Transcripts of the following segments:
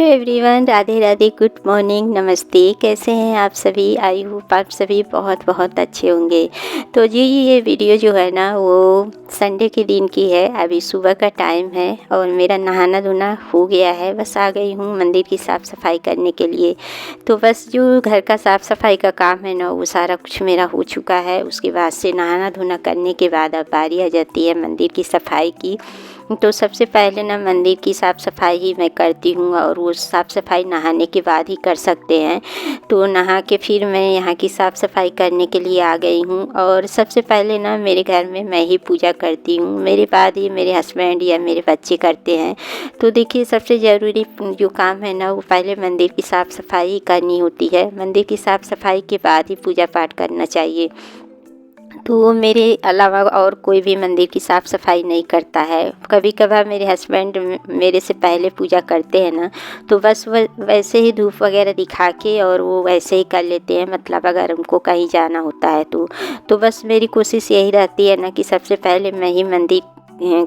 Hello everyone, Radhe Radhe, good morning, नमस्ते। कैसे हैं आप सभी? आई होप आप सभी बहुत बहुत अच्छे होंगे। तो जी ये वीडियो जो है ना वो संडे के दिन की है। अभी सुबह का टाइम है और मेरा नहाना धोना हो गया है। बस आ गई हूँ मंदिर की साफ़ सफाई करने के लिए। तो बस जो घर का साफ़ सफाई का काम है ना वो सारा कुछ मेरा हो चुका है। उसके बाद से नहाना धोना करने के बाद अब बारी आ जाती है मंदिर की सफाई की। तो सबसे पहले ना मंदिर की साफ़ सफाई ही मैं करती हूँ और वो साफ़ सफाई नहाने के बाद ही कर सकते हैं। तो नहा के फिर मैं यहाँ की साफ़ सफाई करने के लिए आ गई हूँ। और सबसे पहले ना मेरे घर में मैं ही पूजा करती हूँ, मेरे बाद ही मेरे हस्बैंड या मेरे बच्चे करते हैं। तो देखिए सबसे ज़रूरी जो काम है ना वो पहले मंदिर की साफ़ सफाई करनी होती है। मंदिर की साफ़ सफाई के बाद ही पूजा पाठ करना चाहिए। तो मेरे अलावा और कोई भी मंदिर की साफ़ सफाई नहीं करता है। कभी कभार मेरे हस्बैंड मेरे से पहले पूजा करते हैं ना, तो बस वैसे ही धूप वगैरह दिखा के और वो वैसे ही कर लेते हैं। मतलब अगर उनको कहीं जाना होता है तो बस मेरी कोशिश यही रहती है ना कि सबसे पहले मैं ही मंदिर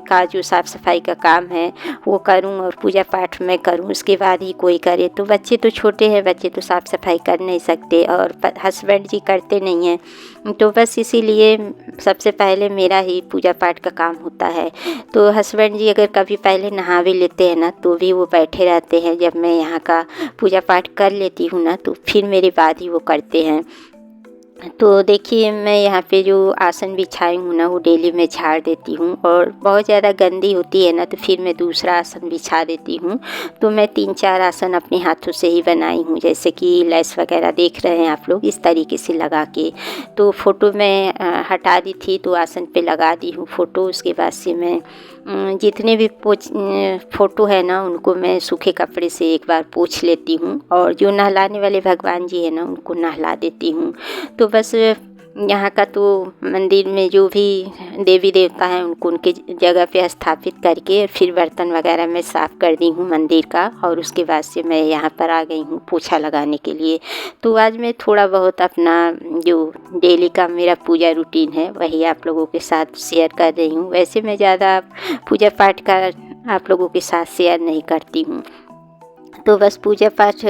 का जो साफ़ सफाई का काम है वो करूं और पूजा पाठ मैं करूं, उसके बाद ही कोई करे। तो बच्चे तो छोटे हैं, बच्चे तो साफ़ सफाई कर नहीं सकते और हस्बैंड जी करते नहीं हैं। तो बस इसीलिए सबसे पहले मेरा ही पूजा पाठ का काम होता है। तो हस्बैंड जी अगर कभी पहले नहा भी लेते हैं ना तो भी वो बैठे रहते हैं। जब मैं यहाँ का पूजा पाठ कर लेती हूँ ना तो फिर मेरे बाद ही वो करते हैं। तो देखिए मैं यहाँ पे जो आसन बिछाई हूँ ना वो डेली मैं झाड़ देती हूँ और बहुत ज़्यादा गंदी होती है ना तो फिर मैं दूसरा आसन बिछा देती हूँ। तो मैं 3-4 आसन अपने हाथों से ही बनाई हूँ, जैसे कि लेस वगैरह देख रहे हैं आप लोग, इस तरीके से लगा के। तो फ़ोटो मैं हटा दी थी तो आसन पे लगा दी हूँ फ़ोटो। उसके बाद से मैं जितने भी फ़ोटो है ना उनको मैं सूखे कपड़े से एक बार पोंछ लेती हूँ और जो नहलाने वाले भगवान जी है ना उनको नहला देती हूँ। तो बस यहाँ का तो मंदिर में जो भी देवी देवता हैं उनको उनके जगह पे स्थापित करके फिर बर्तन वगैरह मैं साफ़ कर दी हूँ मंदिर का। और उसके बाद से मैं यहाँ पर आ गई हूँ पोछा लगाने के लिए। तो आज मैं थोड़ा बहुत अपना जो डेली का मेरा पूजा रूटीन है वही आप लोगों के साथ शेयर कर रही हूँ। वैसे मैं ज़्यादा पूजा पाठ का आप लोगों के साथ शेयर नहीं करती हूँ। तो बस पूजा पाठ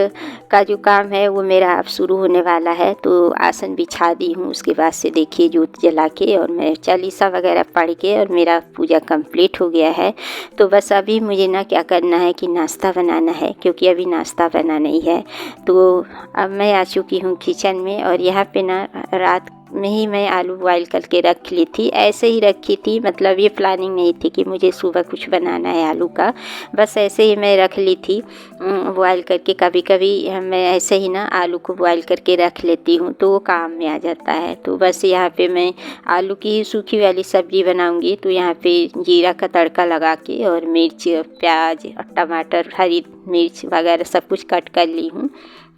का जो काम है वो मेरा अब शुरू होने वाला है। तो आसन बिछा दी हूँ, उसके बाद से देखिए जोत जला के और मैं चालीसा वगैरह पढ़ के और मेरा पूजा कंप्लीट हो गया है। तो बस अभी मुझे ना क्या करना है कि नाश्ता बनाना है, क्योंकि अभी नाश्ता बना नहीं है। तो अब मैं आ चुकी हूँ किचन में और यहाँ पे ना रात में ही मैं आलू बॉयल करके रख ली थी, ऐसे ही रखी थी। मतलब ये प्लानिंग नहीं थी कि मुझे सुबह कुछ बनाना है आलू का, बस ऐसे ही मैं रख ली थी बॉयल करके। कभी कभी मैं ऐसे ही ना आलू को बॉयल करके रख लेती हूँ तो वो काम में आ जाता है। तो बस यहाँ पे मैं आलू की सूखी वाली सब्ज़ी बनाऊँगी। तो यहाँ पे जीरा का तड़का लगा के और मिर्च, प्याज, टमाटर, हरी मिर्च वगैरह सब कुछ कट कर ली हूँ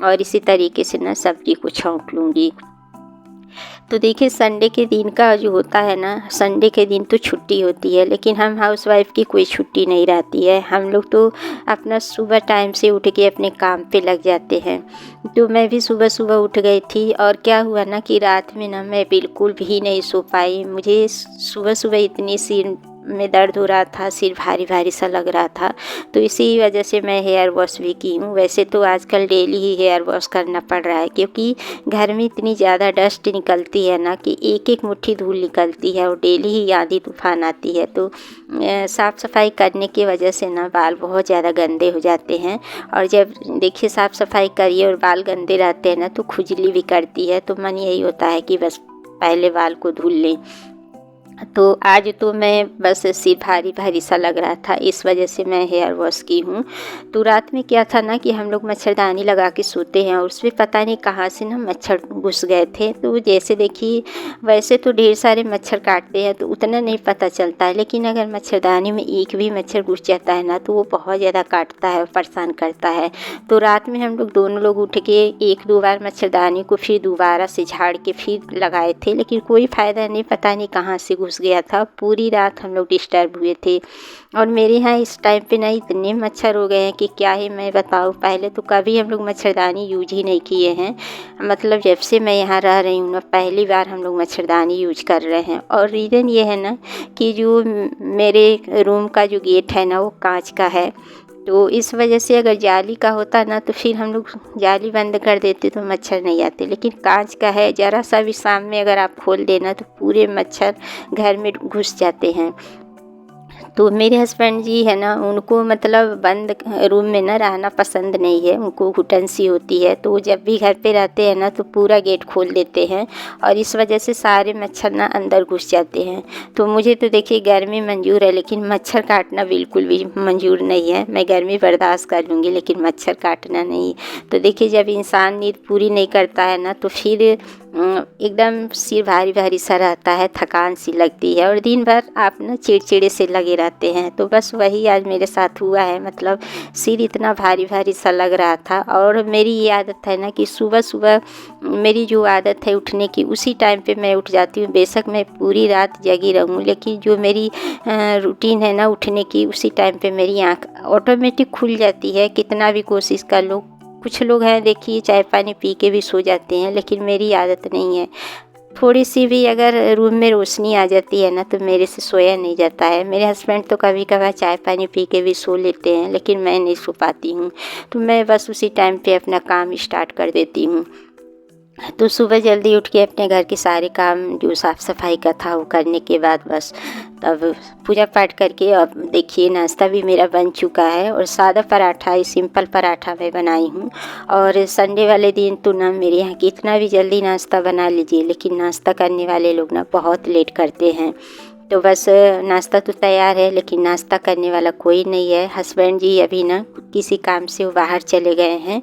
और इसी तरीके से ना सब्ज़ी को छौंक लूँगी। तो देखिए संडे के दिन का जो होता है ना, संडे के दिन तो छुट्टी होती है, लेकिन हम हाउसवाइफ की कोई छुट्टी नहीं रहती है। हम लोग तो अपना सुबह टाइम से उठ के अपने काम पे लग जाते हैं। तो मैं भी सुबह सुबह उठ गई थी और क्या हुआ ना कि रात में ना मैं बिल्कुल भी नहीं सो पाई। मुझे सुबह सुबह इतनी सिर में दर्द हो रहा था, सिर भारी भारी सा लग रहा था। तो इसी वजह से मैं हेयर वॉश भी की हूँ। वैसे तो आजकल डेली ही हेयर वॉश करना पड़ रहा है, क्योंकि घर में इतनी ज़्यादा डस्ट निकलती है ना कि एक एक मुट्ठी धूल निकलती है और डेली ही आंधी तूफान आती है। तो साफ़ सफाई करने की वजह से ना बाल बहुत ज़्यादा गंदे हो जाते हैं। और जब देखिए साफ़ सफाई करिए और बाल गंदे रहते हैं ना तो खुजली भी करती है। तो मन यही होता है कि बस पहले बाल को धुल लें। तो आज तो मैं बस सिर भारी भारी सा लग रहा था, इस वजह से मैं हेयर वॉश की हूँ। तो रात में क्या था ना कि हम लोग मच्छरदानी लगा के सोते हैं और उसमें पता नहीं कहाँ से ना मच्छर घुस गए थे। तो जैसे देखिए वैसे तो ढेर सारे मच्छर काटते हैं तो उतना नहीं पता चलता है, लेकिन अगर मच्छरदानी में एक भी मच्छर घुस जाता है ना तो वो बहुत ज़्यादा काटता है और परेशान करता है। तो रात में हम लोग दोनों लोग उठ के 1-2 बार मच्छरदानी को फिर दोबारा से झाड़ के फिर लगाए थे, लेकिन कोई फ़ायदा नहीं, पता नहीं कहाँ से घुस गया था। पूरी रात हम लोग डिस्टर्ब हुए थे। और मेरे यहाँ इस टाइम पे ना इतने मच्छर हो गए हैं कि क्या ही मैं बताऊँ। पहले तो कभी हम लोग मच्छरदानी यूज ही नहीं किए हैं। मतलब जब से मैं यहाँ रह रही हूँ ना पहली बार हम लोग मच्छरदानी यूज कर रहे हैं। और रीज़न ये है ना कि जो मेरे रूम का जो गेट है ना वो कांच का है। तो इस वजह से अगर जाली का होता ना तो फिर हम लोग जाली बंद कर देते तो मच्छर नहीं आते, लेकिन कांच का है, ज़रा सा भी शाम में अगर आप खोल देना तो पूरे मच्छर घर में घुस जाते हैं। तो मेरे हस्बैंड जी है ना, उनको मतलब बंद रूम में ना रहना पसंद नहीं है, उनको घुटन सी होती है। तो जब भी घर पे रहते हैं ना तो पूरा गेट खोल देते हैं और इस वजह से सारे मच्छर ना अंदर घुस जाते हैं। तो मुझे तो देखिए गर्मी मंजूर है, लेकिन मच्छर काटना बिल्कुल भी मंजूर नहीं है। मैं गर्मी बर्दाश्त कर लूँगी लेकिन मच्छर काटना नहीं। तो देखिए जब इंसान नींद पूरी नहीं करता है ना तो फिर एकदम सिर भारी भारी सा रहता है, थकान सी लगती है और दिन भर आप ना चिड़चिड़े से लगे रहते हैं। तो बस वही आज मेरे साथ हुआ है, मतलब सिर इतना भारी भारी सा लग रहा था। और मेरी ये आदत है ना कि सुबह सुबह मेरी जो आदत है उठने की, उसी टाइम पे मैं उठ जाती हूँ। बेशक मैं पूरी रात जगी रहूँ, लेकिन जो मेरी रूटीन है ना उठने की, उसी टाइम पे मेरी आँख ऑटोमेटिक खुल जाती है, कितना भी कोशिश कर लो। कुछ लोग हैं देखिए चाय पानी पी के भी सो जाते हैं, लेकिन मेरी आदत नहीं है। थोड़ी सी भी अगर रूम में रोशनी आ जाती है ना तो मेरे से सोया नहीं जाता है। मेरे हस्बैंड तो कभी कभार चाय पानी पी के भी सो लेते हैं, लेकिन मैं नहीं सो पाती हूँ। तो मैं बस उसी टाइम पे अपना काम स्टार्ट कर देती हूँ। तो सुबह जल्दी उठ के अपने घर के सारे काम जो साफ़ सफाई का था वो करने के बाद बस तब पूजा पाठ करके अब देखिए नाश्ता भी मेरा बन चुका है। और सादा पराठा, सिंपल पराठा मैं बनाई हूँ। और संडे वाले दिन तो ना मेरे यहाँ कितना भी जल्दी नाश्ता बना लीजिए, लेकिन नाश्ता करने वाले लोग ना बहुत लेट करते हैं। तो बस नाश्ता तो तैयार है लेकिन नाश्ता करने वाला कोई नहीं है। हस्बैंड जी अभी ना किसी काम से वो बाहर चले गए हैं।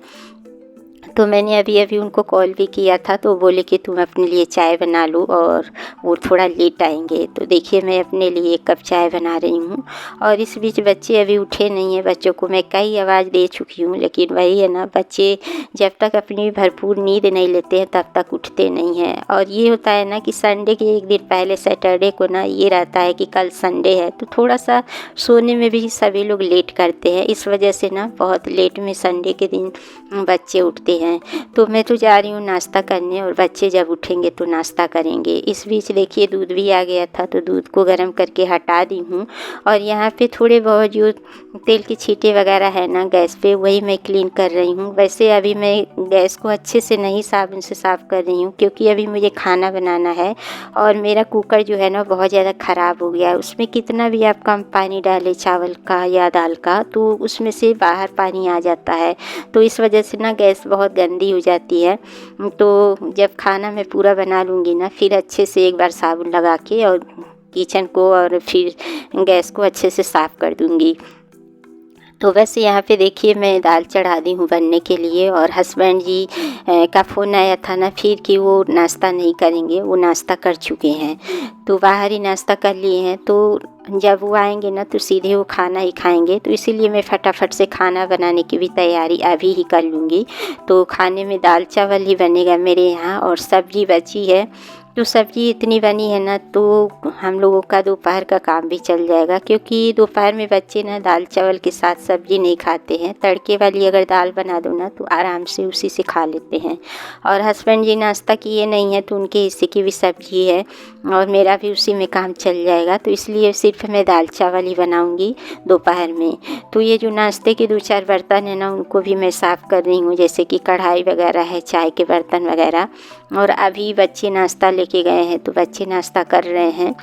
तो मैंने अभी अभी उनको कॉल भी किया था, तो बोले कि तुम अपने लिए चाय बना लो और वो थोड़ा लेट आएंगे। तो देखिए मैं अपने लिए 1 कप चाय बना रही हूँ। और इस बीच बच्चे अभी उठे नहीं हैं। बच्चों को मैं कई आवाज़ दे चुकी हूँ, लेकिन वही है ना, बच्चे जब तक अपनी भरपूर नींद नहीं लेते हैं तब तक उठते नहीं हैं। और ये होता है ना कि संडे के एक दिन पहले सैटरडे को ना ये रहता है कि कल संडे है, तो थोड़ा सा सोने में भी सभी लोग लेट करते हैं। इस वजह से ना बहुत लेट में संडे के दिन बच्चे उठते हैं। तो मैं तो जा रही हूँ नाश्ता करने और बच्चे जब उठेंगे तो नाश्ता करेंगे। इस बीच देखिए दूध भी आ गया था, तो दूध को गर्म करके हटा दी हूँ। और यहाँ पे थोड़े बहुत जो तेल की छींटे वगैरह है ना गैस पे, वही मैं क्लीन कर रही हूँ। वैसे अभी मैं गैस को अच्छे से नहीं साबुन से साफ़ कर रही हूँ, क्योंकि अभी मुझे खाना बनाना है। और मेरा कुकर जो है ना बहुत ज़्यादा ख़राब हो गया है। उसमें कितना भी आप कम पानी डालें चावल का या दाल का, तो उसमें से बाहर पानी आ जाता है। तो इस वजह से ना गैस बहुत गंदी हो जाती है। तो जब खाना मैं पूरा बना लूँगी ना, फिर अच्छे से एक बार साबुन लगा के और किचन को और फिर गैस को अच्छे से साफ़ कर दूँगी। तो बस यहाँ पे देखिए मैं दाल चढ़ा दी हूँ बनने के लिए। और हस्बैंड जी का फ़ोन आया था ना फिर कि वो नाश्ता नहीं करेंगे, वो नाश्ता कर चुके हैं, तो बाहर ही नाश्ता कर लिए हैं। तो जब वो आएंगे ना तो सीधे वो खाना ही खाएंगे। तो इसीलिए मैं फटाफट से खाना बनाने की भी तैयारी अभी ही कर लूँगी। तो खाने में दाल चावल ही बनेगा मेरे यहाँ और सब्ज़ी बची है। तो सब्ज़ी इतनी बनी है ना तो हम लोगों का दोपहर का काम भी चल जाएगा, क्योंकि दोपहर में बच्चे ना दाल चावल के साथ सब्ज़ी नहीं खाते हैं। तड़के वाली अगर दाल बना दो ना तो आराम से उसी से खा लेते हैं। और हस्बैंड जी नाश्ता किए नहीं है तो उनके हिस्से की भी सब्ज़ी है और मेरा भी उसी में काम चल जाएगा। तो इसलिए सिर्फ मैं दाल चावल ही बनाऊँगी दोपहर में। तो ये जो नाश्ते के 2-4 बर्तन हैं ना उनको भी मैं साफ़ कर रही हूँ, जैसे कि कढ़ाई वगैरह है, चाय के बर्तन वगैरह। और अभी बच्चे नाश्ता लेके गए हैं तो बच्चे नाश्ता कर रहे हैं।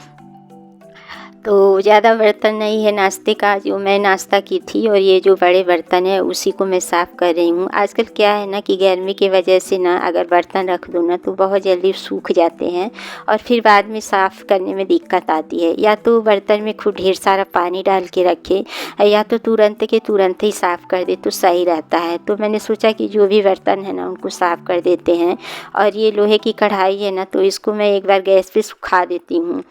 तो ज़्यादा बर्तन नहीं है नाश्ते का, जो मैं नाश्ता की थी, और ये जो बड़े बर्तन है उसी को मैं साफ़ कर रही हूँ। आजकल क्या है ना कि गर्मी की वजह से ना अगर बर्तन रख दो ना तो बहुत जल्दी सूख जाते हैं और फिर बाद में साफ़ करने में दिक्कत आती है। या तो बर्तन में खूब ढेर सारा पानी डाल के रखे या तो तुरंत के तुरंत ही साफ़ कर दे तो सही रहता है। तो मैंने सोचा कि जो भी बर्तन है ना उनको साफ़ कर देते हैं। और ये लोहे की कढ़ाई है ना तो इसको मैं एक बार गैस पे सुखा देती हूँ।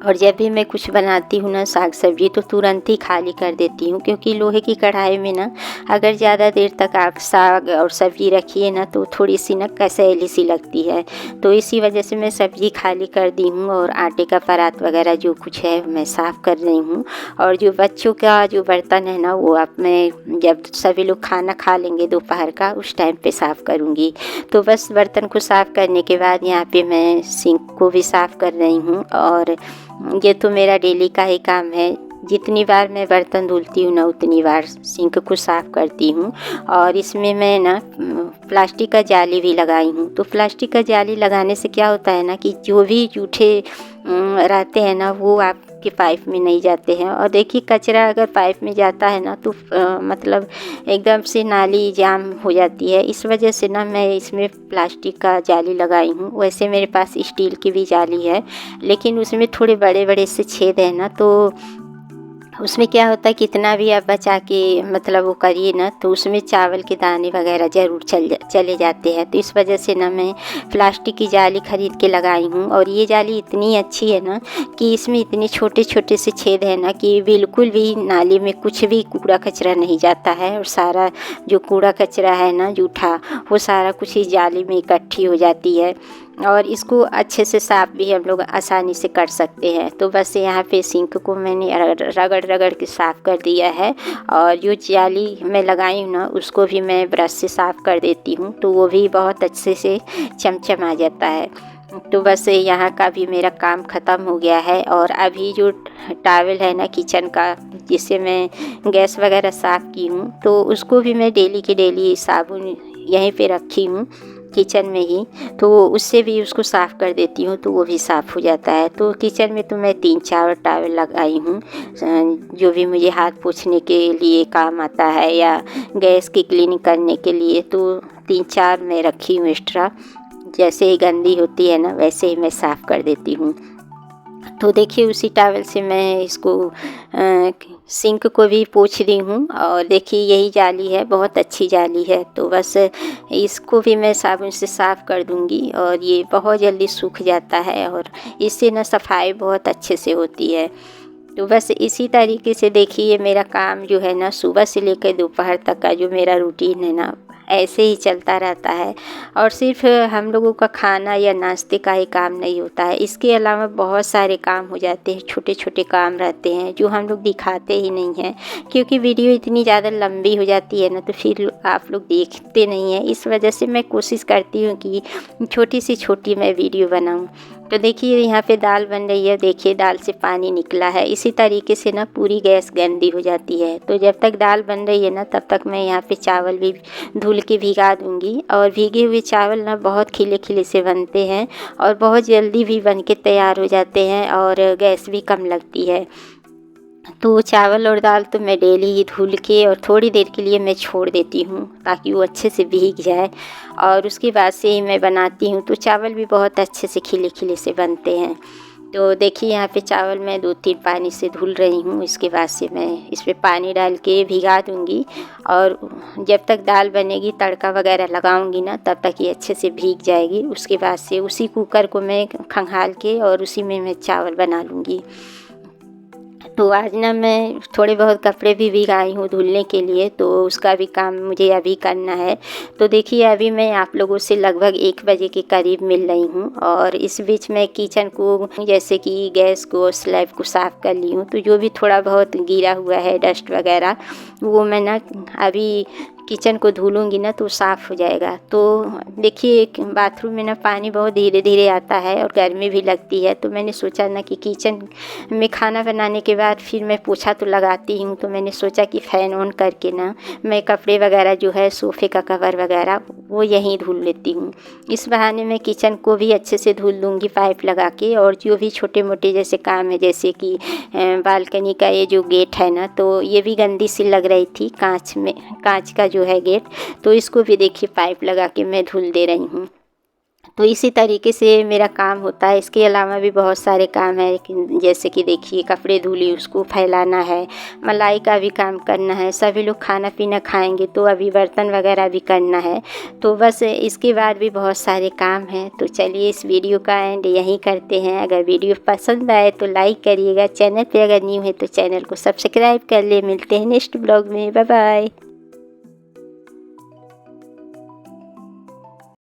और जब भी मैं कुछ बनाती हूँ ना साग सब्जी तो तुरंत ही खाली कर देती हूँ, क्योंकि लोहे की कढ़ाई में ना अगर ज़्यादा देर तक आप साग और सब्ज़ी रखिए ना तो थोड़ी सी ना कसैली सी लगती है। तो इसी वजह से मैं सब्ज़ी खाली कर दी हूँ और आटे का परात वगैरह जो कुछ है मैं साफ़ कर रही हूँ। और जो बच्चों का जो बर्तन है ना वो अब मैं जब सभी लोग खाना खा लेंगे दोपहर का उस टाइम पे साफ़ करूँगी। तो बस बर्तन को साफ़ करने के बाद यहाँ पे मैं सिंक को भी साफ़ कर रही हूँ। और ये तो मेरा डेली का ही काम है। जितनी बार मैं बर्तन धुलती हूँ ना उतनी बार सिंक को साफ़ करती हूँ। और इसमें मैं ना प्लास्टिक का जाली भी लगाई हूँ। तो प्लास्टिक का जाली लगाने से क्या होता है ना कि जो भी जूठे रहते हैं ना वो आपके पाइप में नहीं जाते हैं। और देखिए कचरा अगर पाइप में जाता है ना तो मतलब एकदम से नाली जाम हो जाती है। इस वजह से ना मैं इसमें प्लास्टिक का जाली लगाई हूँ। वैसे मेरे पास स्टील की भी जाली है, लेकिन उसमें थोड़े बड़े बड़े से छेद हैं ना, तो उसमें क्या होता है कितना भी आप बचा के मतलब वो करिए ना तो उसमें चावल के दाने वगैरह ज़रूर चले जाते हैं। तो इस वजह से ना मैं प्लास्टिक की जाली ख़रीद के लगाई हूँ। और ये जाली इतनी अच्छी है ना कि इसमें इतने छोटे छोटे से छेद हैं ना कि बिल्कुल भी नाली में कुछ भी कूड़ा कचरा नहीं जाता है। और सारा जो कूड़ा कचरा है ना जूठा, वो सारा कुछ इस जाली में इकट्ठी हो जाती है। और इसको अच्छे से साफ़ भी हम लोग आसानी से कर सकते हैं। तो बस यहाँ पे सिंक को मैंने रगड़ रगड़ के साफ़ कर दिया है। और जो जाली मैं लगाई हूँ ना उसको भी मैं ब्रश से साफ़ कर देती हूँ, तो वो भी बहुत अच्छे से चमचमा जाता है। तो बस यहाँ का भी मेरा काम ख़त्म हो गया है। और अभी जो टॉवल है ना किचन का, जिससे मैं गैस वगैरह साफ़ की हूँ, तो उसको भी मैं डेली के डेली साबुन यहीं पे रखी हूँ किचन में ही, तो उससे भी उसको साफ़ कर देती हूँ तो वो भी साफ़ हो जाता है। तो किचन में तो मैं 3-4 टॉवल लगाई हूँ जो भी मुझे हाथ पोंछने के लिए काम आता है या गैस की क्लीनिंग करने के लिए, तो 3-4 मैं रखी हूँ एक्स्ट्रा। जैसे ही गंदी होती है ना वैसे ही मैं साफ़ कर देती हूँ। तो देखिए उसी टॉवल से मैं इसको सिंक को भी पोंछ रही हूँ। और देखिए यही जाली है, बहुत अच्छी जाली है। तो बस इसको भी मैं साबुन से साफ़ कर दूँगी और ये बहुत जल्दी सूख जाता है और इससे ना सफाई बहुत अच्छे से होती है। तो बस इसी तरीके से देखिए मेरा काम जो है ना सुबह से लेकर दोपहर तक का जो मेरा रूटीन है ना ऐसे ही चलता रहता है। और सिर्फ हम लोगों का खाना या नाश्ते का ही काम नहीं होता है, इसके अलावा बहुत सारे काम हो जाते हैं, छोटे छोटे काम रहते हैं जो हम लोग दिखाते ही नहीं हैं, क्योंकि वीडियो इतनी ज़्यादा लंबी हो जाती है ना तो फिर आप लोग देखते नहीं हैं। इस वजह से मैं कोशिश करती हूँ कि छोटी से छोटी मैं वीडियो बनाऊँ। तो देखिए यहाँ पे दाल बन रही है, देखिए दाल से पानी निकला है। इसी तरीके से ना पूरी गैस गंदी हो जाती है। तो जब तक दाल बन रही है ना तब तक मैं यहाँ पे चावल भी धुल के भिगा दूँगी। और भीगे हुए चावल ना बहुत खिले खिले से बनते हैं और बहुत जल्दी भी बन के तैयार हो जाते हैं और गैस भी कम लगती है। तो चावल और दाल तो मैं डेली ही धुल के और थोड़ी देर के लिए मैं छोड़ देती हूँ ताकि वो अच्छे से भीग जाए और उसके बाद से ही मैं बनाती हूँ। तो चावल भी बहुत अच्छे से खिले खिले से बनते हैं। तो देखिए यहाँ पे चावल मैं 2-3 पानी से धुल रही हूँ। इसके बाद से मैं इसमें पानी डाल के भिगा दूँगी और जब तक दाल बनेगी तड़का वगैरह लगाऊँगी ना तब तक ये अच्छे से भीग जाएगी। उसके बाद से उसी कुकर को मैं खंगाल के और उसी में मैं चावल बना लूँगी। तो आज ना मैं थोड़े बहुत कपड़े भी भिगाई हूँ धुलने के लिए, तो उसका भी काम मुझे अभी करना है। तो देखिए अभी मैं आप लोगों से लगभग 1 बजे के करीब मिल रही हूँ और इस बीच मैं किचन को जैसे कि गैस को स्लैब को साफ़ कर ली हूँ। तो जो भी थोड़ा बहुत गिरा हुआ है डस्ट वगैरह वो मैं ना अभी किचन को धुलूँगी ना तो साफ़ हो जाएगा। तो देखिए बाथरूम में ना पानी बहुत धीरे धीरे आता है और गर्मी भी लगती है। तो मैंने सोचा ना कि किचन में खाना बनाने के बाद फिर मैं पोछा तो लगाती हूँ, तो मैंने सोचा कि फ़ैन ऑन करके ना मैं कपड़े वगैरह जो है सोफ़े का कवर वगैरह वो यहीं धुल लेती हूँ। इस बहाने मैं किचन को भी अच्छे से धुल लूँगी पाइप लगा के। और जो भी छोटे मोटे जैसे काम है जैसे कि बालकनी का ये जो गेट है ना तो ये भी गंदी सी लग रही थी, कांच का जो है गेट, तो इसको भी देखिए पाइप लगा के मैं धुल दे रही हूँ। तो इसी तरीके से मेरा काम होता है। इसके अलावा भी बहुत सारे काम है जैसे कि देखिए कपड़े धुली उसको फैलाना है, मलाई का भी काम करना है, सभी लोग खाना पीना खाएंगे तो अभी बर्तन वगैरह भी करना है। तो बस इसके बाद भी बहुत सारे काम हैं। तो चलिए इस वीडियो का एंड यहीं करते हैं। अगर वीडियो पसंद आए तो लाइक करिएगा, चैनल पे अगर न्यू है तो चैनल को सब्सक्राइब कर ले। मिलते हैं नेक्स्ट ब्लॉग में, बाय बाय।